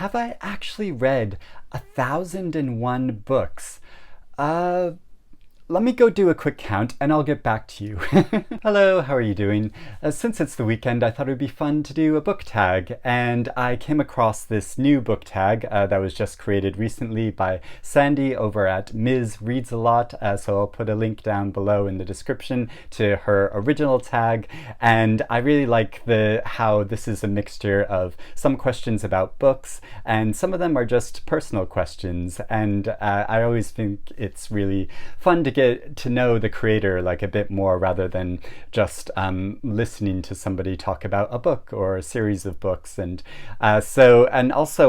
have I actually read 1,001 books? Let me go do a quick count and I'll get back to you. Hello, how are you doing? Since it's the weekend, I thought it would be fun to do a book tag, and I came across this new book tag that was just created recently by Sandy over at Ms. Reads a Lot, so I'll put a link down below in the description to her original tag. And I really like how this is a mixture of some questions about books and some of them are just personal questions, and I always think it's really fun to get to know the creator like a bit more rather than just listening to somebody talk about a book or a series of books. And also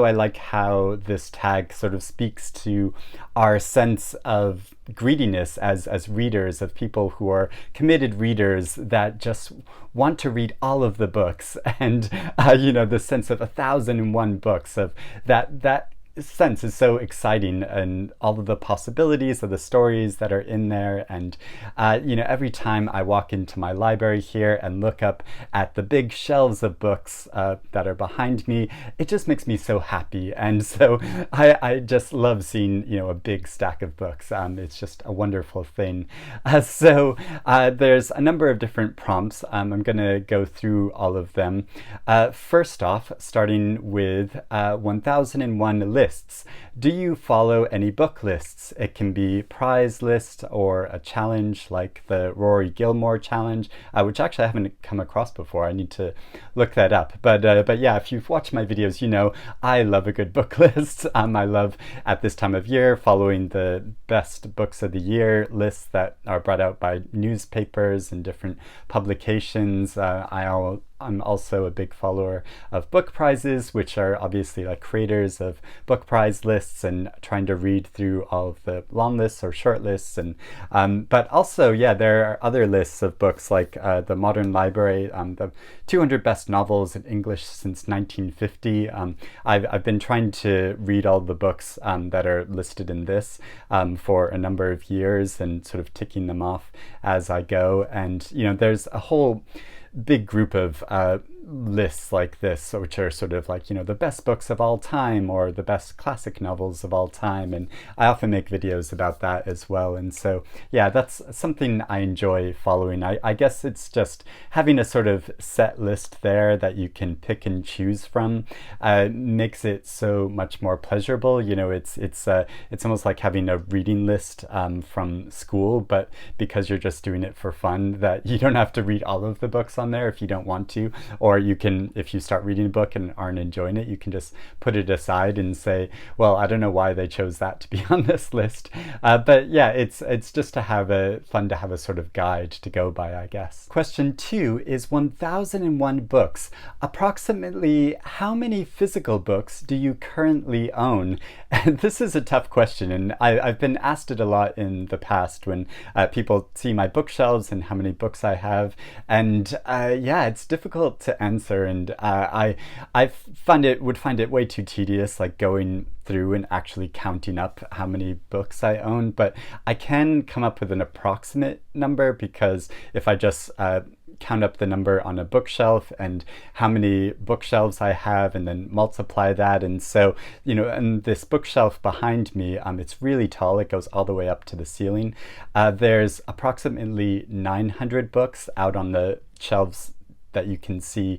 I like how this tag sort of speaks to our sense of greediness as readers, of people who are committed readers that just want to read all of the books, and the sense of 1,001 books, of that sense is so exciting, and all of the possibilities of the stories that are in there. And every time I walk into my library here and look up at the big shelves of books that are behind me, it just makes me so happy. And so I just love seeing a big stack of books. It's just a wonderful thing. So there's a number of different prompts. I'm gonna go through all of them. First off, starting with 1001 lists. Do you follow any book lists? It can be prize list or a challenge like the Rory Gilmore challenge, which actually I haven't come across before. I need to look that up. But yeah, if you've watched my videos, you know I love a good book list. I love at this time of year following the best books of the year lists that are brought out by newspapers and different publications. I'm also a big follower of book prizes, which are obviously like creators of book prize lists, and trying to read through all of the long lists or short lists. And but also, yeah, there are other lists of books like the Modern Library, the 200 best novels in English since 1950. I've been trying to read all the books that are listed in this for a number of years, and sort of ticking them off as I go. And there's a whole big group of lists like this, which are sort of like the best books of all time or the best classic novels of all time, and I often make videos about that as well. And so yeah, that's something I enjoy following. I guess it's just having a sort of set list there that you can pick and choose from makes it so much more pleasurable. It's almost like having a reading list from school, but because you're just doing it for fun, that you don't have to read all of the books on there if you don't want to. Or you can, if you start reading a book and aren't enjoying it, you can just put it aside and say, well, I don't know why they chose that to be on this list. But yeah, it's just fun to have a sort of guide to go by, I guess. Question 2 is 1001 books. Approximately how many physical books do you currently own? And this is a tough question, and I've been asked it a lot in the past when people see my bookshelves and how many books I have. And yeah, it's difficult to answer, and I would find it way too tedious, like going through and actually counting up how many books I own. But I can come up with an approximate number, because if I just count up the number on a bookshelf and how many bookshelves I have, and then multiply that. And so, and this bookshelf behind me, it's really tall. It goes all the way up to the ceiling. There's approximately 900 books out on the shelves that you can see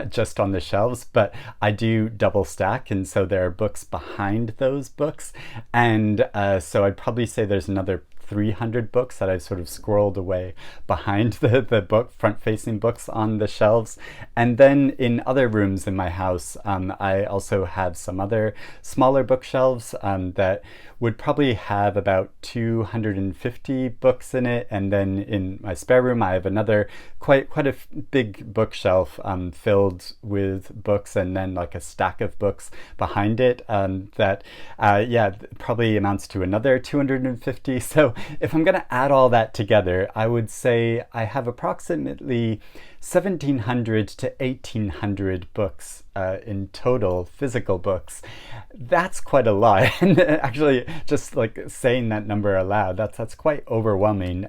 just on the shelves, but I do double stack, and so there are books behind those books. And so I'd probably say there's another 300 books that I've sort of squirreled away behind the book, front-facing books on the shelves. And then in other rooms in my house, I also have some other smaller bookshelves that would probably have about 250 books in it. And then in my spare room, I have another quite a big bookshelf filled with books, and then like a stack of books behind it that probably amounts to another 250. So if I'm going to add all that together, I would say I have approximately 1,700 to 1,800 books in total, physical books. That's quite a lot. And actually, just like saying that number aloud, that's quite overwhelming.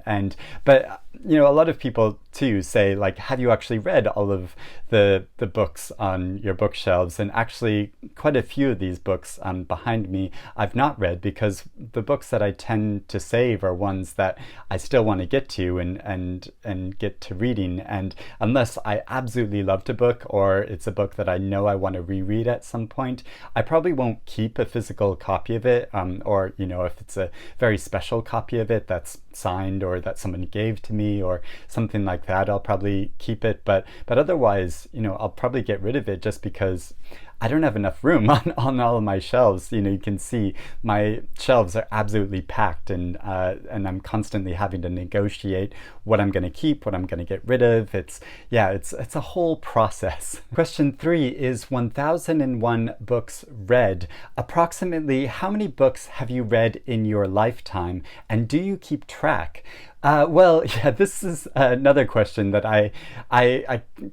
But a lot of people too say, like, have you actually read all of the books on your bookshelves? And actually, quite a few of these books behind me I've not read, because the books that I tend to save are ones that I still want to get to and get to reading. And unless I absolutely loved a book, or it's a book that I know I want to reread at some point, I probably won't keep a physical copy of it. Or if it's a very special copy of it that's signed or that someone gave to me or something like that, I'll probably keep it. But otherwise, I'll probably get rid of it, just because I don't have enough room on all of my shelves. You can see my shelves are absolutely packed, and I'm constantly having to negotiate what I'm going to keep, what I'm going to get rid of. It's a whole process. Question 3 is 1,001 books read. Approximately how many books have you read in your lifetime, and do you keep track? This is another question that I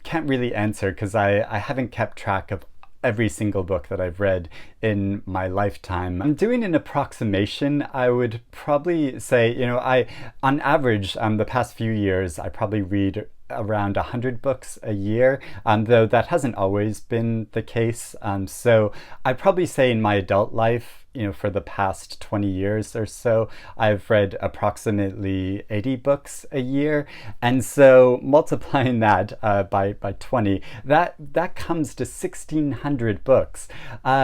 can't really answer, because I haven't kept track of every single book that I've read in my lifetime. I'm doing an approximation. I would probably say, on average, the past few years, I probably read around 100 books a year, though that hasn't always been the case. So I'd probably say in my adult life, for the past 20 years or so, I've read approximately 80 books a year. And so multiplying that by 20, that comes to 1,600 books,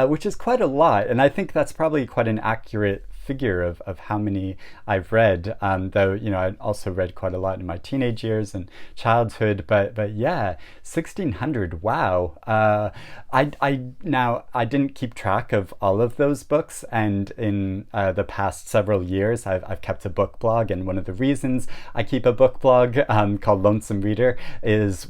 which is quite a lot. And I think that's probably quite an accurate figure of how many I've read, though I also read quite a lot in my teenage years and childhood, but yeah, 1,600. Wow. I didn't keep track of all of those books, and in the past several years I've kept a book blog, and one of the reasons I keep a book blog called Lonesome Reader is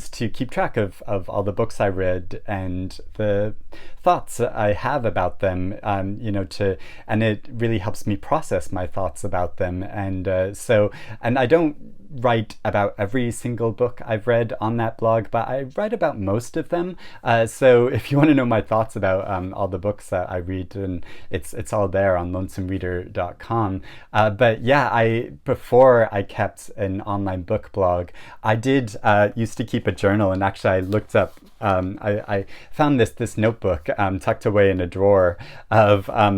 to keep track of all the books I read and the thoughts I have about them, and it really helps me process my thoughts about them. And I don't write about every single book I've read on that blog, but I write about most of them. So if you want to know my thoughts about all the books that I read, and it's all there on lonesomereader.com. But yeah, before I kept an online book blog, I did used to keep a journal, and actually I looked up. I found this notebook tucked away in a drawer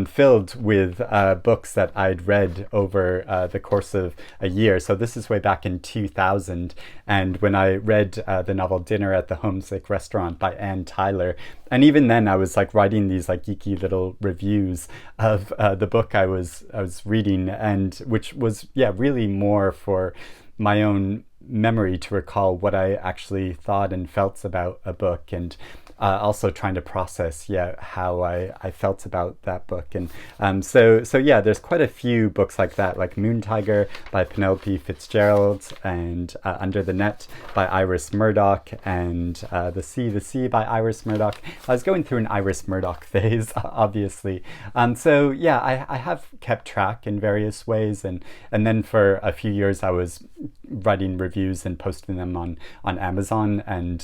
filled with books that I'd read over the course of a year. So this is way back in 2000, and when I read the novel Dinner at the Homesick Restaurant by Anne Tyler. And even then I was like writing these like geeky little reviews of the book I was reading, and which was really more for my own memory to recall what I actually thought and felt about a book, and also trying to process how I felt about that book. And so there's quite a few books like that, like Moon Tiger by Penelope Fitzgerald, and Under the Net by Iris Murdoch, and The Sea by Iris Murdoch. I was going through an Iris Murdoch phase, obviously. I have kept track in various ways, and then for a few years I was writing reviews and posting them on Amazon, and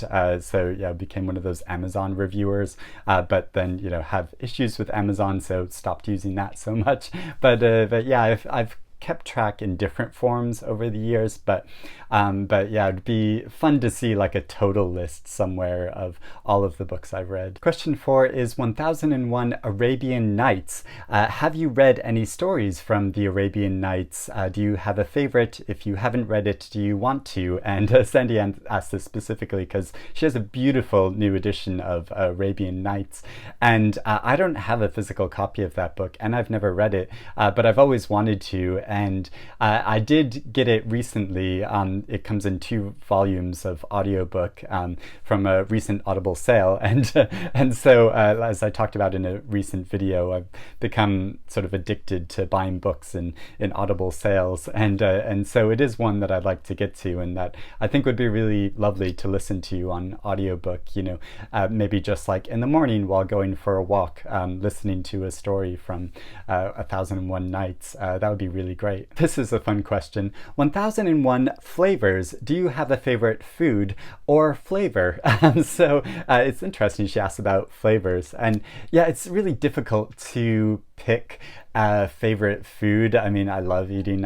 became one of those Amazon reviewers, but then have issues with Amazon, so stopped using that so much. But I've kept track in different forms over the years, but it'd be fun to see like a total list somewhere of all of the books I've read. Question 4 is 1,001 Arabian Nights. Have you read any stories from the Arabian Nights? Do you have a favorite? If you haven't read it, do you want to? And Sandy asked this specifically because she has a beautiful new edition of Arabian Nights, and I don't have a physical copy of that book, and I've never read it, but I've always wanted to. And I did get it recently. It comes in 2 volumes of audiobook from a recent Audible sale, and so as I talked about in a recent video, I've become sort of addicted to buying books in Audible sales, and so it is one that I'd like to get to, and that I think would be really lovely to listen to on audiobook. Maybe just like in the morning while going for a walk, listening to a story from 1,001 Nights. That would be really great. This is a fun question. 1001 flavors. Do you have a favorite food or flavor? It's interesting she asked about flavors. And yeah, it's really difficult to pick a favorite food. I mean, I love eating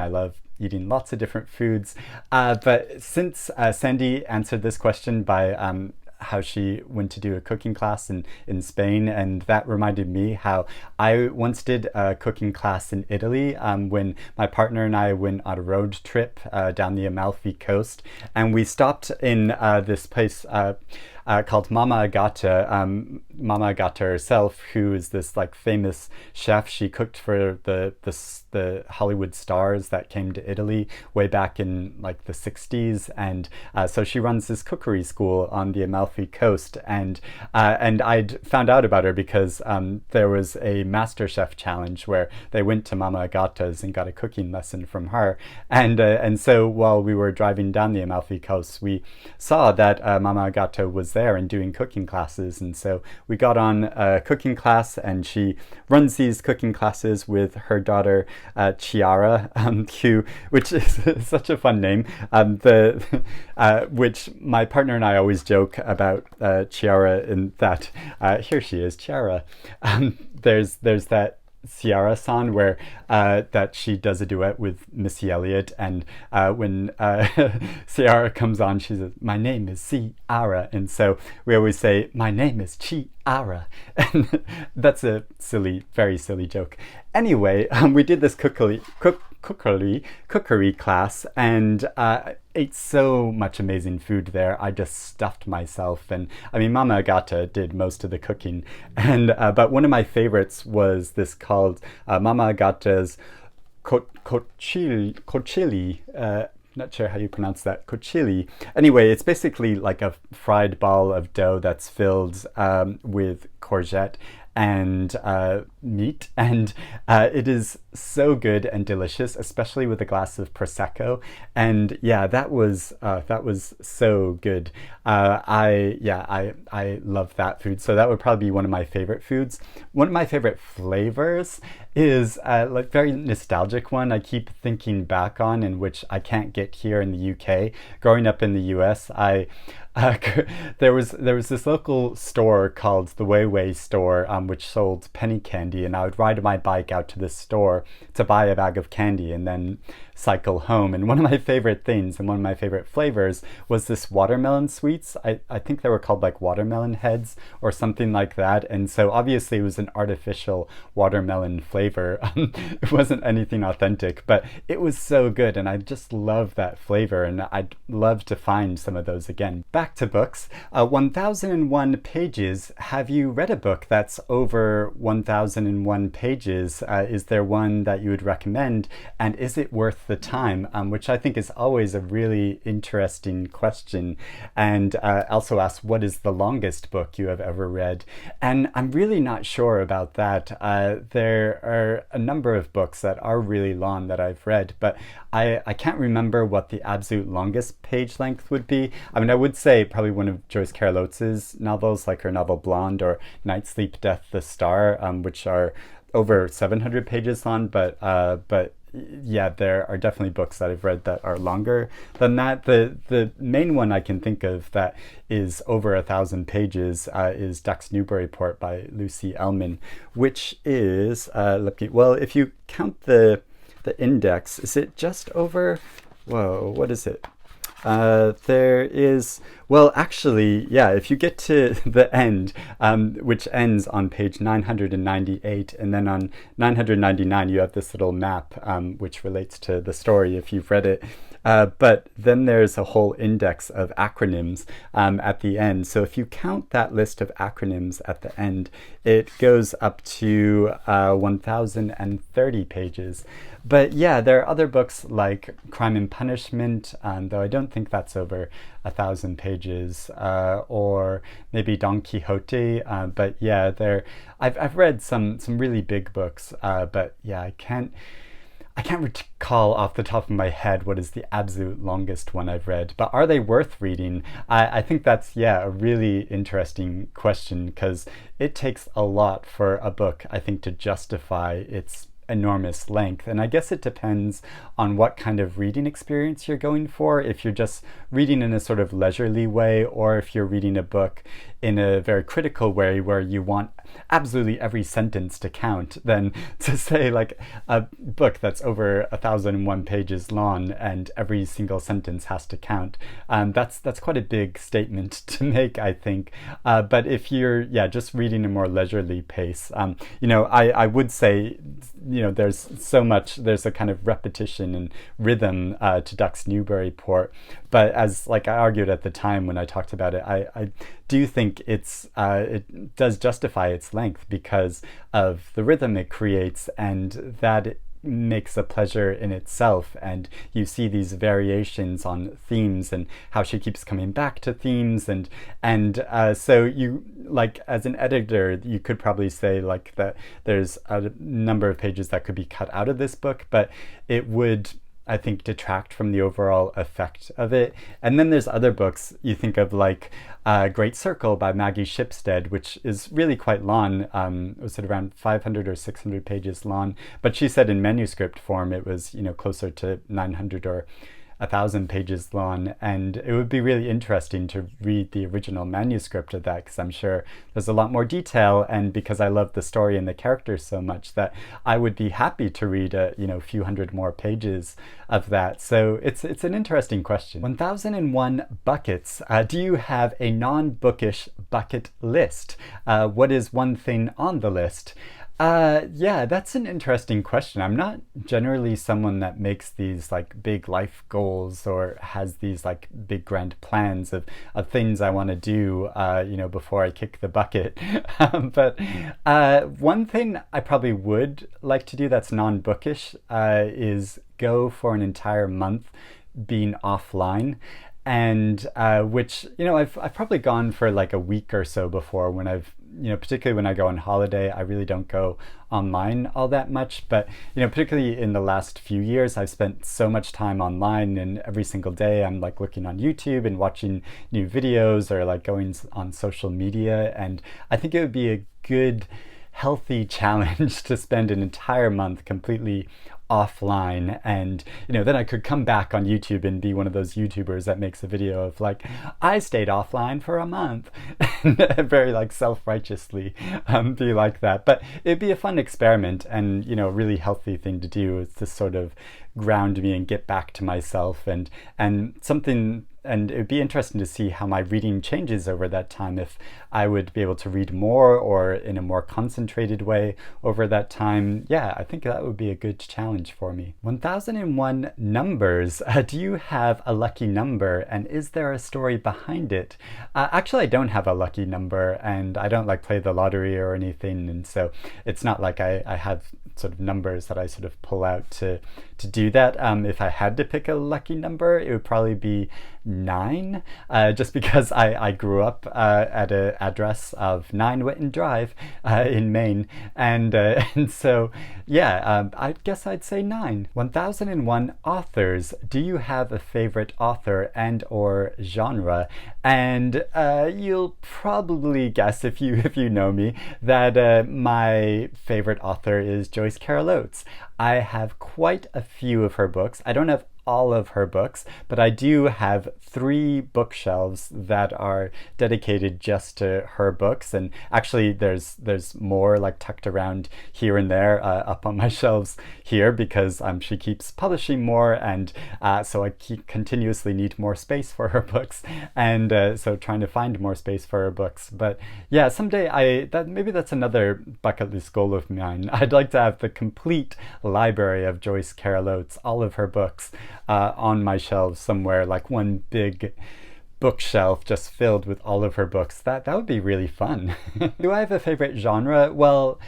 lots of different foods. But since Sandy answered this question by how she went to do a cooking class in Spain, and that reminded me how I once did a cooking class in Italy when my partner and I went on a road trip down the Amalfi Coast, and we stopped in this place called Mama Agata. Mama Agata herself, who is this like famous chef. She cooked for the Hollywood stars that came to Italy way back in like the 60s, and so she runs this cookery school on the Amalfi Coast, and I'd found out about her because there was a MasterChef challenge where they went to Mama Agata's and got a cooking lesson from her, and so while we were driving down the Amalfi Coast, we saw that Mama Agata was there and doing cooking classes, and so we got on a cooking class, and she runs these cooking classes with her daughter Chiara, which is such a fun name, which my partner and I always joke about Chiara in that here she is, Chiara. There's that Ciara-san where that she does a duet with Missy Elliott, and when Ciara comes on, she says, "My name is Ciara," and so we always say, "My name is Chiara," and that's a very silly joke. Anyway, we did this cookery class, and ate so much amazing food there. I just stuffed myself, and I mean, Mama Agata did most of the cooking, and but one of my favorites was this called Mama Agata's cochili. Not sure how you pronounce that, cochili. Anyway, it's basically like a fried ball of dough that's filled with courgette and meat, and it is so good and delicious, especially with a glass of prosecco. And yeah, that was so good. I love that food, so that would probably be one of my favorite foods. One of my favorite flavors is like very nostalgic one I keep thinking back on, and which I can't get here in the UK. Growing up in the US, there was this local store called the Way store, which sold penny candy, and I would ride my bike out to this store to buy a bag of candy and then cycle home. And one of my favorite things and one of my favorite flavors was this watermelon sweets. I think they were called like watermelon heads or something like that. And so obviously it was an artificial watermelon flavor. It wasn't anything authentic, but it was so good, and I just love that flavor, and I'd love to find some of those again. Back to books. 1001 pages. Have you read a book that's over 1001 pages? Is there one that you would recommend, and is it worth the time? Which I think is always a really interesting question, and also asks, what is the longest book you have ever read? And I'm really not sure about that. There are a number of books that are really long that I've read, but I can't remember what the absolute longest page length would be. I mean, I would say probably one of Joyce Carol Oates's novels, like her novel Blonde or Night, Sleep, Death, the Star, which are over 700 pages long, but yeah, there are definitely books that I've read that are longer than that. The main one I can think of that is over 1,000 pages is Ducks Newburyport by Lucy Ellmann, which is, well, if you count the index, is it just over, what is it? There is, well, actually, yeah, if you get to the end, which ends on page 998, and then on 999 you have this little map which relates to the story if you've read it. But then there's a whole index of acronyms at the end. So if you count that list of acronyms at the end, it goes up to 1,030 pages. But yeah, there are other books like Crime and Punishment, though I don't think that's over 1,000 pages, or maybe Don Quixote. But yeah, I've read some really big books, but yeah, I can't recall off the top of my head what is the absolute longest one I've read. But are they worth reading? I think that's, a really interesting question, because it takes a lot for a book, I think, to justify its enormous length. And I guess it depends on what kind of reading experience you're going for. If you're just reading in a sort of leisurely way, or if you're reading a book in a very critical way where you want absolutely every sentence to count, then to say like a book that's over 1,001 pages long and every single sentence has to count, that's quite a big statement to make, I think. But if you're just reading a more leisurely pace, I would say, there's a kind of repetition and rhythm to Ducks Newburyport. But as like I argued at the time when I talked about it, I do think it does justify its length because of the rhythm it creates, and that it makes a pleasure in itself. And you see these variations on themes and how she keeps coming back to themes, and so you, like, as an editor, you could probably say like that there's a number of pages that could be cut out of this book, but it would, I think, detract from the overall effect of it. And then there's other books you think of, like Great Circle by Maggie Shipstead, which is really quite long. Was it around 500 or 600 pages long? But she said in manuscript form it was, closer to 900 or 1,000 pages long, and it would be really interesting to read the original manuscript of that, because I'm sure there's a lot more detail, and because I love the story and the characters so much that I would be happy to read a few hundred more pages of that. So it's an interesting question. 1001 buckets. Do you have a non-bookish bucket list? What is one thing on the list? That's an interesting question. I'm not generally someone that makes these like big life goals or has these like big grand plans of things I want to do, before I kick the bucket. But one thing I probably would like to do that's non-bookish is go for an entire month being offline. And which, I've probably gone for like a week or so before, when I've, particularly when I go on holiday. I really don't go online all that much, but particularly in the last few years, I've spent so much time online, and every single day I'm like looking on YouTube and watching new videos, or like going on social media. And I think it would be a good, healthy challenge to spend an entire month completely offline, and then I could come back on YouTube and be one of those YouTubers that makes a video of like, I stayed offline for a month, and very like self-righteously be like that. But it'd be a fun experiment, and a really healthy thing to do is to sort of ground me and get back to myself, and something. And it would be interesting to see how my reading changes over that time, if I would be able to read more or in a more concentrated way over that time. Yeah, I think that would be a good challenge for me. 1001 numbers. Do you have a lucky number, and is there a story behind it? Actually, I don't have a lucky number, and I don't like play the lottery or anything, and so it's not like I have sort of numbers that I sort of pull out to do that. If I had to pick a lucky number, it would probably be 9, just because I grew up at an address of 9 Whitten Drive in Maine, and so I guess I'd say 9. 1001 authors. Do you have a favorite author and or genre? And you'll probably guess, if you know me, that my favorite author is Joyce Carol Oates. I have quite a few of her books. I don't have all of her books, but I do have 3 bookshelves that are dedicated just to her books. And actually there's more like tucked around here and there up on my shelves here, because she keeps publishing more, and so I continuously need more space for her books, and so trying to find more space for her books. But yeah, someday maybe that's another bucket list goal of mine. I'd like to have the complete library of Joyce Carol Oates, all of her books, on my shelves somewhere, like one big bookshelf just filled with all of her books. That would be really fun. Do I have a favorite genre? Well,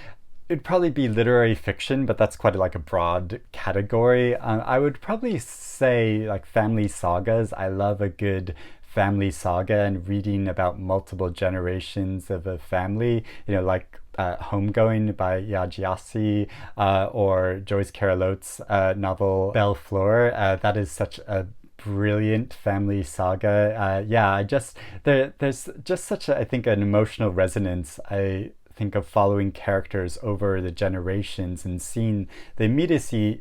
it'd probably be literary fiction, but that's quite like a broad category. I would probably say like family sagas. I love a good family saga and reading about multiple generations of a family, like Homegoing by Ya Gyasi, or Joyce Carol Oates' novel Belle Fleur. That is such a brilliant family saga. There's just such I think an emotional resonance I think of following characters over the generations and seeing the immediacy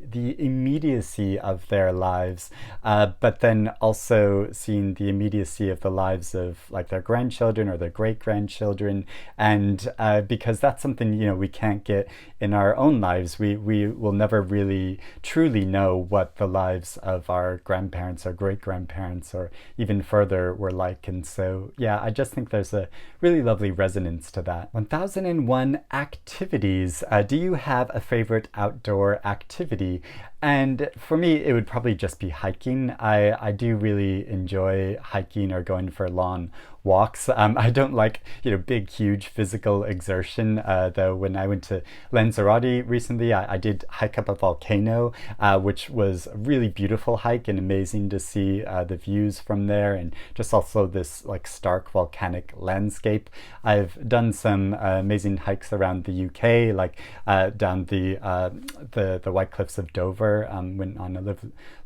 of their lives, but then also seeing the immediacy of the lives of like their grandchildren or their great-grandchildren. And because that's something, we can't get in our own lives. We will never really truly know what the lives of our grandparents or great-grandparents or even further were like. And so, yeah, I just think there's a really lovely resonance to that. 1001 activities. Do you have a favorite outdoor activity? And for me, it would probably just be hiking. I do really enjoy hiking or going for long walks. I don't like, big, huge physical exertion. Though when I went to Lanzarote recently, I did hike up a volcano, which was a really beautiful hike and amazing to see the views from there, and just also this like stark volcanic landscape. I've done some amazing hikes around the UK, like down the White Cliffs of Dover. Went on a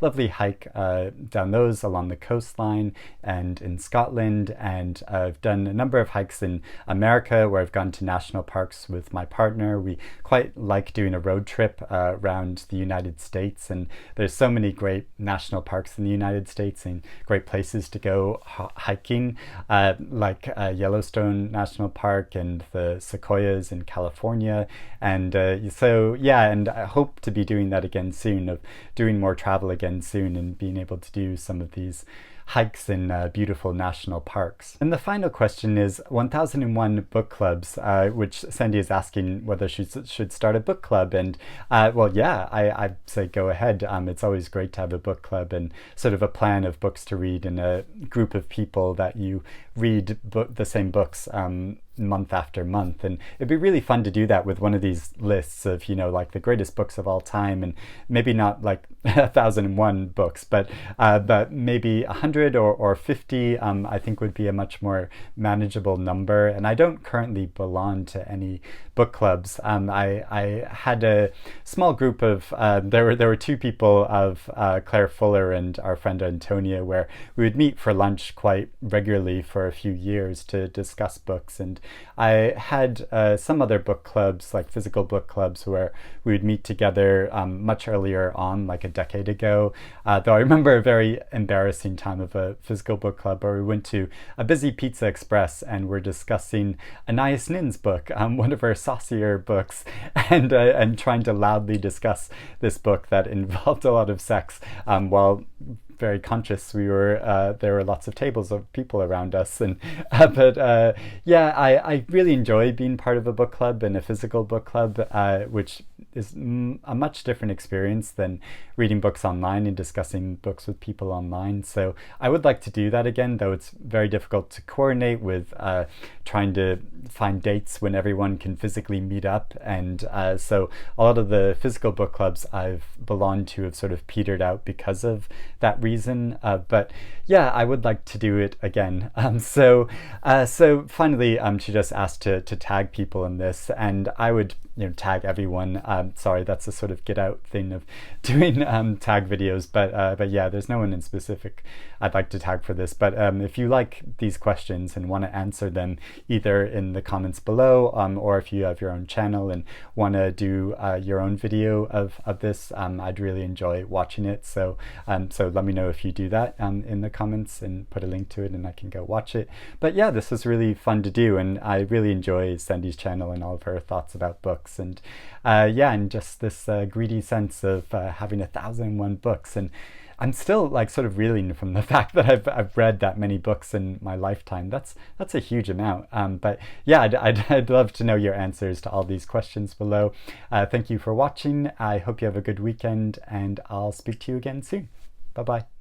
lovely hike down those along the coastline and in Scotland. And I've done a number of hikes in America where I've gone to national parks with my partner. We quite like doing a road trip around the United States, and there's so many great national parks in the United States and great places to go hiking, like Yellowstone National Park and the Sequoias in California. And so, yeah, and I hope to be doing that again soon, of doing more travel again soon and being able to do some of these hikes in beautiful national parks. And the final question is 1001 book clubs, which Sandy is asking whether she should start a book club. And well, yeah, I'd say go ahead. It's always great to have a book club and sort of a plan of books to read and a group of people that you read the same books month after month. And it'd be really fun to do that with one of these lists of, like the greatest books of all time, and maybe not like 1001 books, but maybe 100 or 50, I think would be a much more manageable number. And I don't currently belong to any book clubs. I had a small group of, there were two people of Claire Fuller and our friend Antonia, where we would meet for lunch quite regularly for a few years to discuss books. And I had some other book clubs, like physical book clubs, where we would meet together much earlier on, like a decade ago. Though I remember a very embarrassing time of a physical book club where we went to a busy Pizza Express and we're discussing Anais Nin's book, one of her saucier books, and trying to loudly discuss this book that involved a lot of sex, while very conscious we were there were lots of tables of people around us. And but yeah, I really enjoy being part of a book club and a physical book club, which is a much different experience than reading books online and discussing books with people online. So I would like to do that again, though it's very difficult to coordinate with trying to find dates when everyone can physically meet up. And so a lot of the physical book clubs I've belonged to have sort of petered out because of that reason. But yeah, I would like to do it again. So finally, she just asked to tag people in this, and I would tag everyone. Sorry, that's a sort of get out thing of doing tag videos, but yeah, there's no one in specific I'd like to tag for this. But if you like these questions and want to answer them either in the comments below, or if you have your own channel and want to do your own video of this, I'd really enjoy watching it. So let me know if you do that in the comments, and put a link to it and I can go watch it. But yeah, this was really fun to do, and I really enjoy Sandy's channel and all of her thoughts about books. And yeah, and just this greedy sense of having 1001 books. And I'm still like sort of reeling from the fact that I've read that many books in my lifetime. That's a huge amount. But yeah, I'd love to know your answers to all these questions below. Thank you for watching. I hope you have a good weekend, and I'll speak to you again soon. Bye bye.